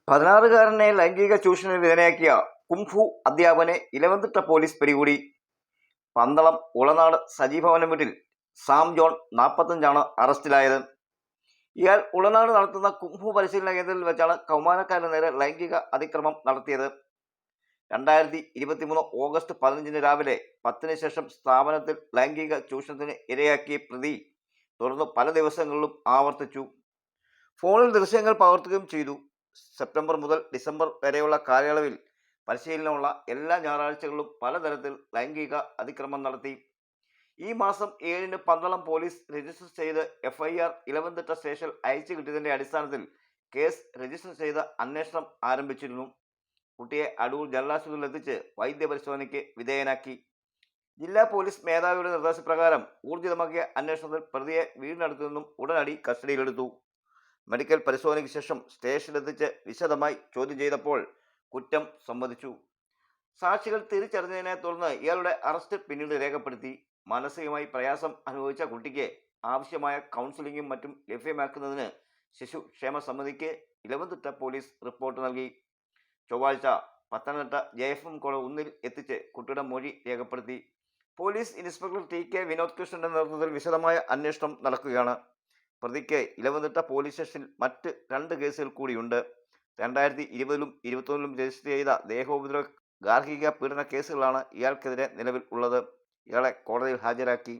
16-കാരനെ ലൈംഗിക ചൂഷണത്തിന് വിധേയനാക്കിയ കുംഫു അധ്യാപകനെ ഇലവന്തിട്ട പോലീസ് പിടികൂടി. പന്തളം ഉളനാട് സജീഭവനം വീട്ടിൽ സാം ജോൺ 45 അറസ്റ്റിലായത്. ഇയാൾ ഉളനാട് നടത്തുന്ന കുംഫു പരിശീലന കേന്ദ്രത്തിൽ വെച്ചാണ് കൗമാരക്കാരന് നേരെ ലൈംഗിക അതിക്രമം നടത്തിയത്. 2023 ഓഗസ്റ്റ് 15 രാവിലെ 10 ശേഷം സ്ഥാപനത്തിൽ ലൈംഗിക ചൂഷണത്തിന് ഇരയാക്കിയ പ്രതി തുടർന്ന് പല ദിവസങ്ങളിലും ആവർത്തിച്ചു. ഫോണിൽ ദൃശ്യങ്ങൾ പകർത്തുകയും ചെയ്തു. സെപ്റ്റംബർ മുതൽ ഡിസംബർ വരെയുള്ള കാലയളവിൽ പരിശീലനമുള്ള എല്ലാ ഞായറാഴ്ചകളിലും പലതരത്തിൽ ലൈംഗിക അതിക്രമം നടത്തി. ഈ മാസം 7 പന്തളം പോലീസ് രജിസ്റ്റർ ചെയ്ത് FIR ഇലവന്തിട്ട സ്റ്റേഷൻ അയച്ചു കിട്ടിയതിന്റെ അടിസ്ഥാനത്തിൽ കേസ് രജിസ്റ്റർ ചെയ്ത് അന്വേഷണം ആരംഭിച്ചിരുന്നു. കുട്ടിയെ അടൂർ ജനറൽ ആശുപത്രിയിൽ എത്തിച്ച് വൈദ്യപരിശോധനയ്ക്ക് വിധേയനാക്കി. ജില്ലാ പോലീസ് മേധാവിയുടെ നിർദ്ദേശപ്രകാരം ഊർജിതമാക്കിയ അന്വേഷണത്തിൽ പ്രതിയെ വീടിനടുത്തു നിന്നും ഉടനടി കസ്റ്റഡിയിലെടുത്തു. മെഡിക്കൽ പരിശോധനയ്ക്ക് ശേഷം സ്റ്റേഷനിലെത്തിച്ച് വിശദമായി ചോദ്യം ചെയ്തപ്പോൾ കുറ്റം സമ്മതിച്ചു. സാക്ഷികൾ തിരിച്ചറിഞ്ഞതിനെ തുടർന്ന് ഇയാളുടെ അറസ്റ്റ് പിന്നീട് രേഖപ്പെടുത്തി. മാനസികമായി പ്രയാസം അനുഭവിച്ച കുട്ടിക്ക് ആവശ്യമായ കൗൺസിലിംഗും മറ്റും ലഭ്യമാക്കുന്നതിന് ശിശു ക്ഷേമ സമിതിക്ക് ഇലവന്തിട്ട പോലീസ് റിപ്പോർട്ട് നൽകി. ചൊവ്വാഴ്ച പത്തനംതിട്ട JFM കോളേജ് 1 എത്തിച്ച് കുട്ടിയുടെ മൊഴി രേഖപ്പെടുത്തി. പോലീസ് ഇൻസ്പെക്ടർ TK വിനോദ് കൃഷ്ണന്റെ നേതൃത്വത്തിൽ വിശദമായ അന്വേഷണം നടക്കുകയാണ്. പ്രതിക്ക് ഇലവന്തിട്ട പോലീസ് സ്റ്റേഷനിൽ മറ്റ് 2 കേസുകൾ കൂടിയുണ്ട്. 2020 2021 രജിസ്റ്റർ ചെയ്ത ദേഹോപദ്രവ ഗാർഹിക പീഡന കേസുകളാണ് ഇയാൾക്കെതിരെ നിലവിൽ ഉള്ളത്. ഇയാളെ കോടതിയിൽ ഹാജരാക്കി.